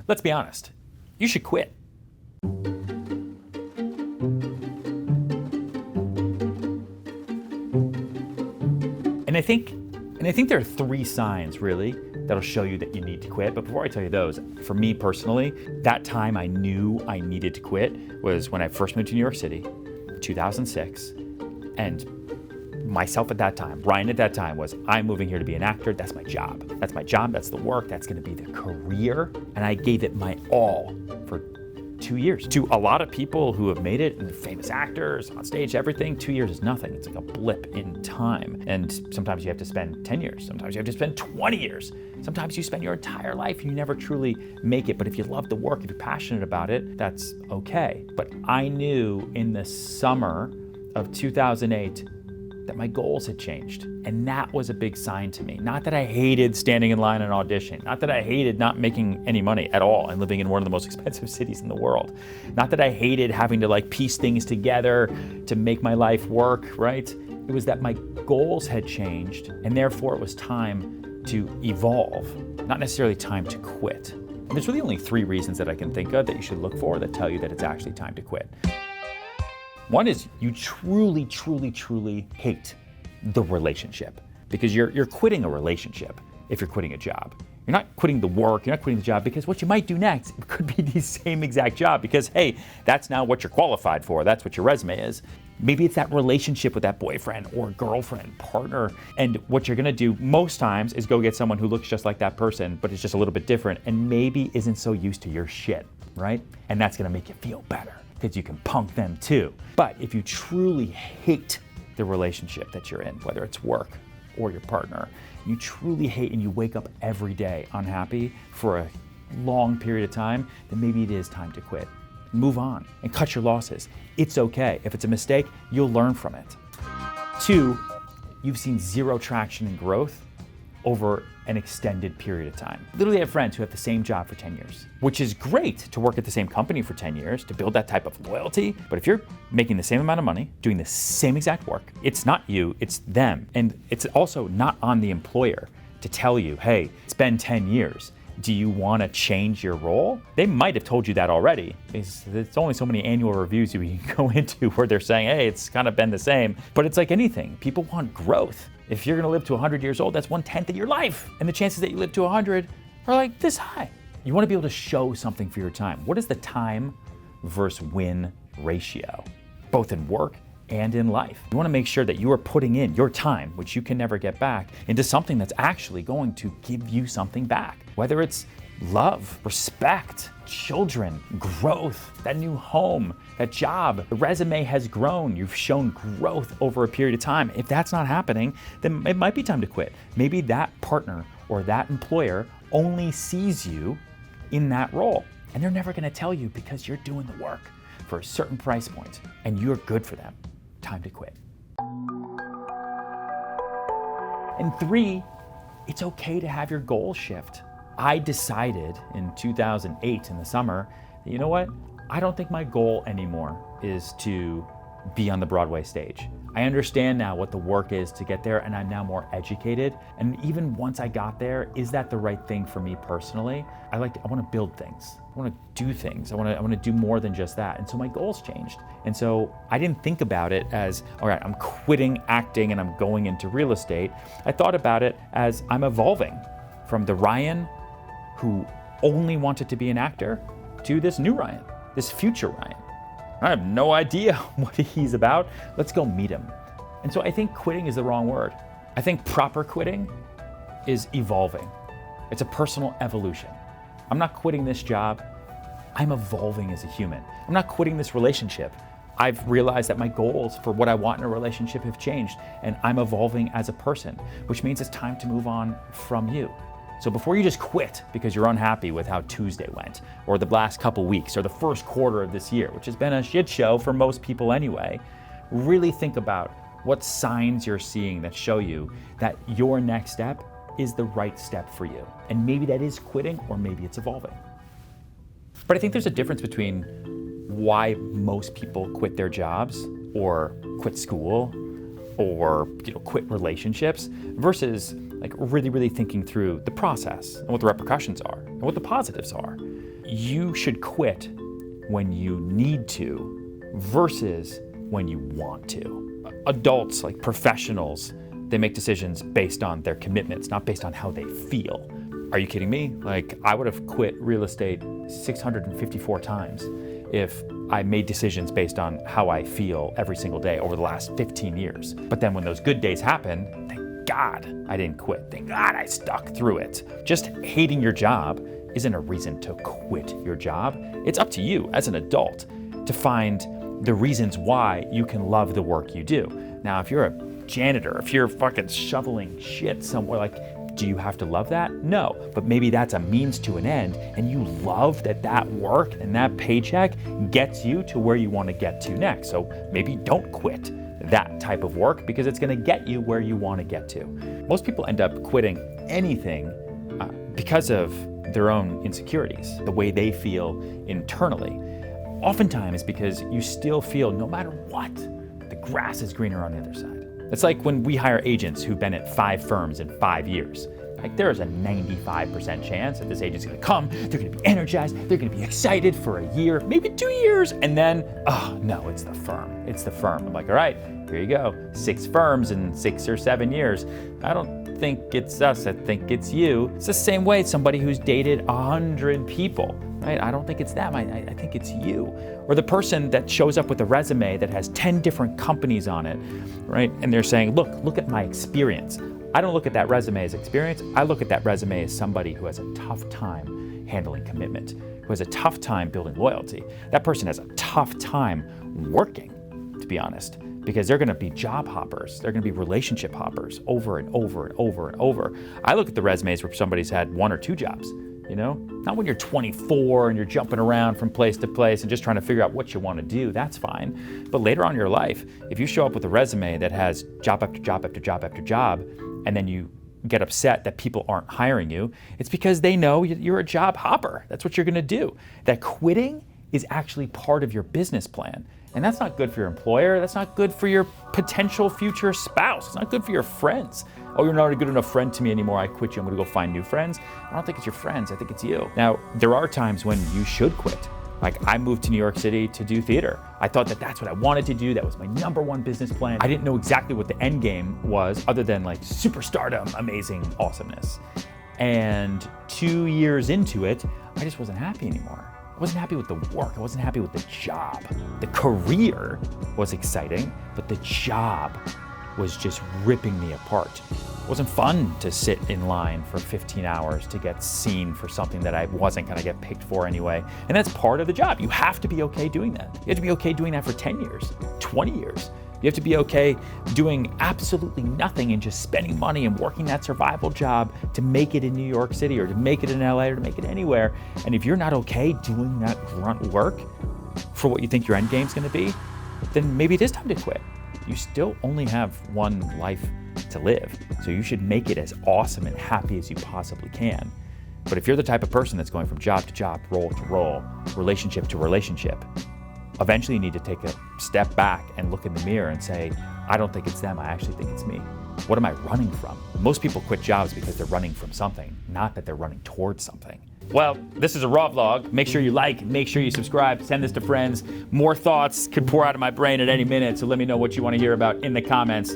let's be honest, you should quit. And I think there are 3 signs really that'll show you that you need to quit. But before I tell you those, for me personally, that time I knew I needed to quit was when I first moved to New York City, 2006. And myself at that time, Ryan at that time, was I'm moving here to be an actor. That's my job. That's my job. That's the work. That's going to be the career. And I gave it my all for 2 years. To a lot of people who have made it, and famous actors on stage, everything, 2 years is nothing. It's like a blip in time. And sometimes you have to spend 10 years. Sometimes you have to spend 20 years. Sometimes you spend your entire life and you never truly make it. But if you love the work, if you're passionate about it, that's okay. But I knew in the summer of 2008 that my goals had changed. And that was a big sign to me. Not that I hated standing in line and auditioning. Not that I hated not making any money at all and living in one of the most expensive cities in the world. Not that I hated having to piece things together to make my life work, right? It was that my goals had changed and therefore it was time to evolve, not necessarily time to quit. And there's really only 3 reasons that I can think of that you should look for that tell you that it's actually time to quit. One is you truly, truly, truly hate the relationship, because you're quitting a relationship if you're quitting a job. You're not quitting the work, you're not quitting the job, because what you might do next could be the same exact job because, hey, that's now what you're qualified for. That's what your resume is. Maybe it's that relationship with that boyfriend or girlfriend, partner, and what you're gonna do most times is go get someone who looks just like that person, but it's just a little bit different and maybe isn't so used to your shit, right? And that's gonna make you feel better, because you can punk them too. But if you truly hate the relationship that you're in, whether it's work or your partner, you truly hate and you wake up every day unhappy for a long period of time, then maybe it is time to quit. Move on and cut your losses. It's okay. If it's a mistake, you'll learn from it. 2, you've seen 0 traction and growth over an extended period of time. Literally, I have friends who have the same job for 10 years, which is great to work at the same company for 10 years, to build that type of loyalty. But if you're making the same amount of money, doing the same exact work, it's not you, it's them. And it's also not on the employer to tell you, hey, it's been 10 years. Do you want to change your role? They might have told you that already. There's only so many annual reviews you can go into where they're saying, hey, it's kind of been the same. But it's like anything. People want growth. If you're going to live to 100 years old, that's 1/10 of your life. And the chances that you live to 100 are like this high. You want to be able to show something for your time. What is the time versus win ratio, both in work and in life? You want to make sure that you are putting in your time, which you can never get back, into something that's actually going to give you something back. Whether it's love, respect, children, growth, that new home, that job, the resume has grown. You've shown growth over a period of time. If that's not happening, then it might be time to quit. Maybe that partner or that employer only sees you in that role, and they're never going to tell you because you're doing the work for a certain price point and you're good for them. Time to quit. And 3, it's okay to have your goals shift. I decided in 2008 in the summer, you know what? I don't think my goal anymore is to be on the Broadway stage. I understand now what the work is to get there, and I'm now more educated. And even once I got there, is that the right thing for me personally? I want to build things. I want to do things. I want to do more than just that. And so my goals changed. And so I didn't think about it as, all right, I'm quitting acting and I'm going into real estate. I thought about it as I'm evolving from the Ryan who only wanted to be an actor to this new Ryan, this future Ryan. I have no idea what he's about. Let's go meet him. And so I think quitting is the wrong word. I think proper quitting is evolving. It's a personal evolution. I'm not quitting this job. I'm evolving as a human. I'm not quitting this relationship. I've realized that my goals for what I want in a relationship have changed, and I'm evolving as a person, which means it's time to move on from you. So before you just quit because you're unhappy with how Tuesday went, or the last couple weeks, or the first quarter of this year, which has been a shit show for most people anyway, really think about what signs you're seeing that show you that your next step is the right step for you. And maybe that is quitting, or maybe it's evolving. But I think there's a difference between why most people quit their jobs, or quit school, or quit relationships, versus like really thinking through the process and what the repercussions are and what the positives are. You should quit when you need to versus when you want to. Adults, like professionals, they make decisions based on their commitments, not based on how they feel. Are you kidding me? Like, I would have quit real estate 654 times if I made decisions based on how I feel every single day over the last 15 years. But then when those good days happen, thank God I didn't quit. Thank God I stuck through it. Just hating your job isn't a reason to quit your job. It's up to you as an adult to find the reasons why you can love the work you do. Now, if you're a janitor, if you're fucking shoveling shit somewhere, like, do you have to love that? No, but maybe that's a means to an end, and you love that work and that paycheck gets you to where you want to get to next. So maybe don't quit that type of work because it's going to get you where you want to get to. Most people end up quitting anything because of their own insecurities, the way they feel internally. Oftentimes because you still feel, no matter what, the grass is greener on the other side. It's like when we hire agents who've been at 5 firms in 5 years. Like, there is a 95% chance that this agent's gonna come, they're gonna be energized, they're gonna be excited for a year, maybe 2 years, and then, oh no, it's the firm. It's the firm. I'm like, all right, here you go. 6 firms in 6 or 7 years. I don't think it's us, I think it's you. It's the same way somebody who's dated 100 people, right? I don't think it's them, I think it's you. Or the person that shows up with a resume that has 10 different companies on it, right? And they're saying, look at my experience. I don't look at that resume as experience. I look at that resume as somebody who has a tough time handling commitment, who has a tough time building loyalty. That person has a tough time working, to be honest, because they're gonna be job hoppers. They're gonna be relationship hoppers over and over and over and over. I look at the resumes where somebody's had 1 or 2 jobs, you know? Not when you're 24 and you're jumping around from place to place and just trying to figure out what you want to do, that's fine. But later on in your life, if you show up with a resume that has job after job after job after job, and then you get upset that people aren't hiring you, it's because they know you're a job hopper. That's what you're gonna do. That quitting is actually part of your business plan. And that's not good for your employer. That's not good for your potential future spouse. It's not good for your friends. Oh, you're not a good enough friend to me anymore. I quit you. I'm gonna go find new friends. I don't think it's your friends. I think it's you. Now, there are times when you should quit. Like, I moved to New York City to do theater. I thought that that's what I wanted to do. That was my #1 business plan. I didn't know exactly what the end game was other than like superstardom, amazing awesomeness. And 2 years into it, I just wasn't happy anymore. I wasn't happy with the work. I wasn't happy with the job. The career was exciting, but the job was just ripping me apart. It wasn't fun to sit in line for 15 hours to get seen for something that I wasn't gonna get picked for anyway. And that's part of the job. You have to be okay doing that. You have to be okay doing that for 10 years, 20 years. You have to be okay doing absolutely nothing and just spending money and working that survival job to make it in New York City or to make it in LA or to make it anywhere. And if you're not okay doing that grunt work for what you think your end game's gonna be, then maybe it is time to quit. You still only have one life to live, so you should make it as awesome and happy as you possibly can. But if you're the type of person that's going from job to job, role to role, relationship to relationship, eventually you need to take a step back and look in the mirror and say, I don't think it's them, I actually think it's me. What am I running from? Most people quit jobs because they're running from something, not that they're running towards something. Well, this is a raw vlog. Make sure you like, make sure you subscribe, send this to friends. More thoughts could pour out of my brain at any minute, so let me know what you want to hear about in the comments.